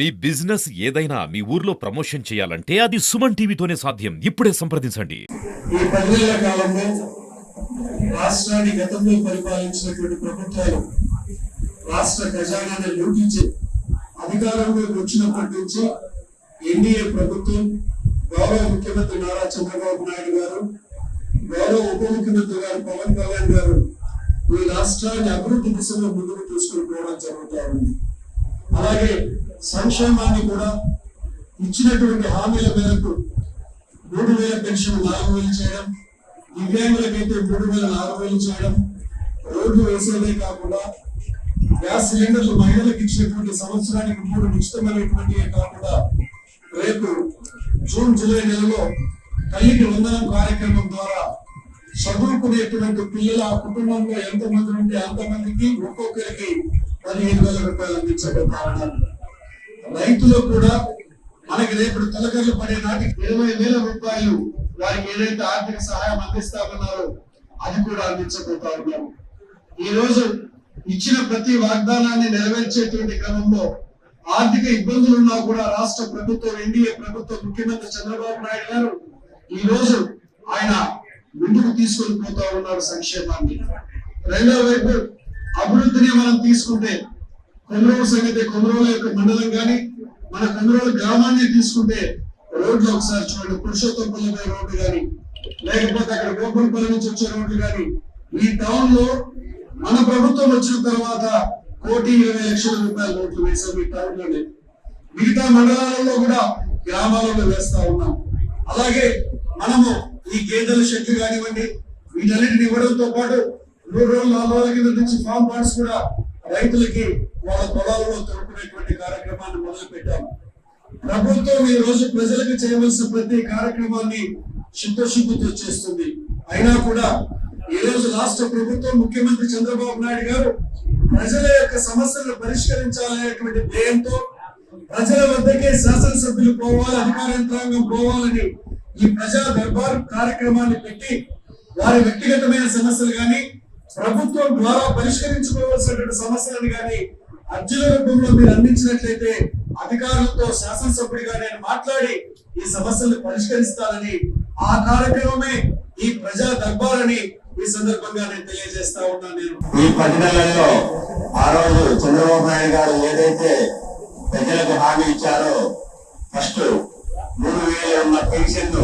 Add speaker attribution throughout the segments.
Speaker 1: మీ business ఏదైనా మీ ఊర్లో promotion చేయాలంటే అది సుమన్ టీవీతోనే సాధ్యం. ఇప్పుడే సంప్రదించండి.
Speaker 2: ఈ 10 ఏళ్ల కాలంలో రాష్ట్రాన్ని గతంలో పరిపాలించినటువంటి ప్రభుత్వాలు రాష్ట్ర ఖజానాన్ని లూటించి అధికారంలోకి వచ్చినప్పటి నుంచి ఎన్డీఏ ప్రభుత్వం, గౌరవ ముఖ్యమంత్రి నారా చంద్రబాబు నాయుడు గారు, గౌరవ ఉప ముఖ్యమంత్రి గారు పవన్ కళ్యాణ్ గారు ఈ రాష్ట్రాన్ని అభివృద్ధి దిశలో ముందుకు తీసుకుని పోవడం జరుగుతూ ఉంది. అలాగే సంక్షేమాన్ని కూడా ఇచ్చినటువంటి హామీల మేరకు 3,000 పెన్షన్ 4,000 చేయడం, దివ్యాంగులకైతే 3,000 చేయడం, రోడ్లు వేసేదే కాకుండా గ్యాస్ సిలిండర్లు మహిళలకు ఇచ్చినటువంటి సంవత్సరానికి 3 ఉచితమైనటువంటి కాకుండా రేపు జూన్ జూలై నెలలో తల్లికి వందనం కార్యక్రమం ద్వారా చదువుకునేటువంటి పిల్లల కుటుంబంలో ఎంతమంది ఉంటే అంతమందికి ఒక్కొక్కరికి 15,000 రూపాయలు అందించబోతా ఉన్నారు. రైతులు కూడా మనకి రేపు తొలకర్లు పడే నాటికి 20,000 రూపాయలు వారికి ఏదైతే ఆర్థిక సహాయం అందిస్తామన్నారో అది కూడా అందించబోతా ఉన్నారు. ఈ రోజు ఇచ్చిన ప్రతి వాగ్దానాన్ని నెరవేర్చేటువంటి క్రమంలో ఆర్థిక ఇబ్బందులు ఉన్నా కూడా రాష్ట్ర ప్రభుత్వం, ఎన్డీఏ ప్రభుత్వం, ముఖ్యమంత్రి చంద్రబాబు నాయుడు గారు ఈ రోజు ఆయన ముందుకు తీసుకొని పోతా ఉన్నారు సంక్షేమాన్ని. రెండో వైపు అభివృద్ధిని మనం తీసుకుంటే కొమరోలు సంగతి, కొమరోలు యొక్క మండలం కానీ మన కొమరోలు గ్రామాన్ని తీసుకుంటే రోడ్లు ఒకసారి చూడండి. పురుషోత్తపల్లి రోడ్డు కానీ లేకపోతే అక్కడ గోపంపల్లి నుంచి వచ్చే రోడ్లు కానీ ఈ టౌన్ లో మన ప్రభుత్వం వచ్చిన తర్వాత 1,20,00,000 రూపాయల రోడ్లు వేసాం ఈ టౌన్ లోనే. మిగతా మండలాలలో కూడా గ్రామాలలో వేస్తా ఉన్నాం. అలాగే మనము ఈ గేదెల షెడ్లు కానివ్వండి వీటన్నిటిని ఇవ్వడంతో పాటు 3 రోజులు 4 రోజుల కింద నుంచి ఫామ్ పార్ట్స్ కూడా రైతులకి వాళ్ళ పొలాలలో తోడుకునేటువంటి కార్యక్రమాన్ని మొదలు పెట్టాం. ప్రభుత్వం ఈ రోజు ప్రజలకు చేయవలసిన ప్రతి కార్యక్రమాన్ని చిత్తశుద్ధితో చేస్తుంది. అయినా కూడా ఈ రోజు రాష్ట్ర ప్రభుత్వం, ముఖ్యమంత్రి చంద్రబాబు నాయుడు గారు ప్రజల యొక్క సమస్యలను పరిష్కరించాలనేటువంటి ధ్యేయంతో ప్రజల వద్దకే శాసనసభ్యులు పోవాలి, అధికార యంత్రాంగం పోవాలని ఈ ప్రజా దర్బార్ కార్యక్రమాన్ని పెట్టి వారి వ్యక్తిగతమైన సమస్యలు కానీ ప్రభుత్వం ద్వారా పరిష్కరించుకోవాల్సినటువంటి సమస్యలను కానీ అర్జీల రూపంలో మీరు అందించినట్లయితే అధికారులతో శాసనసభ్యుడిగా నేను మాట్లాడి ఈ సమస్యలను పరిష్కరిస్తానని ఆ కార్యక్రమమే ఈ ప్రజా దర్బార్ అని ఈ సందర్భంగా నేను తెలియజేస్తా ఉన్నాను. నేను
Speaker 3: ఈ 10 నెలల్లో ఆ రోజు చంద్రబాబు నాయుడు గారు ఏదైతే ప్రజలకు హామీ ఇచ్చారో ఫస్ట్ 3,000 ఉన్న పెన్షన్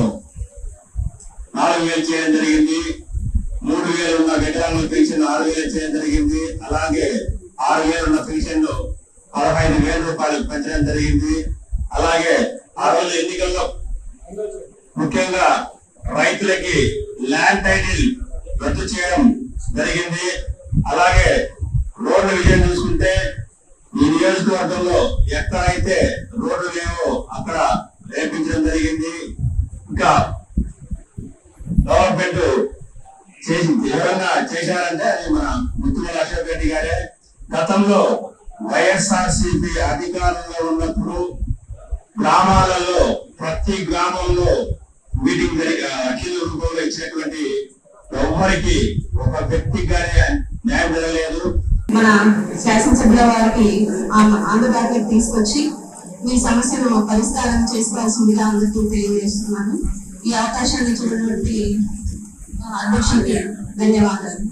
Speaker 3: 4,000 చేయడం జరిగింది. 3,000 ఉన్న వెటరాన్ల పెన్షన్ 6,000 చేయడం జరిగింది. అలాగే 6,000 ఉన్న పెన్షన్ 15,000 రూపాయలు పెంచడం జరిగింది. అలాగే ఆ రోజు ఎన్నికల్లో ముఖ్యంగా రైతులకి ల్యాండ్ టైటిల్ రద్దు చేయడం జరిగింది. అలాగే రోడ్ల విజయం చూసుకుంటే ఈ నియోజకవర్గంలో ఎక్కడైతే రోడ్లు లేవో అక్కడ రేపించడం జరిగింది. ఇంకా గవర్నమెంట్ చేసింది ఎవరన్నా చేశారంటే అది మన ముత్తుమల అశోక్ రెడ్డి గారే. గతంలో వైఎస్ఆర్సీపీ అధికారంలో ఉన్నప్పుడు గ్రామాలలో ప్రతి గ్రామంలో మీటింగ్ జరిగి అఖిల రూపంలో ఇచ్చినటువంటి ఎవరికి ఒక వ్యక్తికి గానే న్యాయం జరగలేదు.
Speaker 4: మన శాసనసభ్యుల వారికి అందుబాటులోకి తీసుకొచ్చి మీ సమస్యను పరిష్కారం చేసుకోవాల్సిందిగా అందరికీ తెలియజేస్తున్నాను. ఈ అవకాశాన్ని ఇచ్చినటువంటి అధ్యక్షుడికి ధన్యవాదాలు.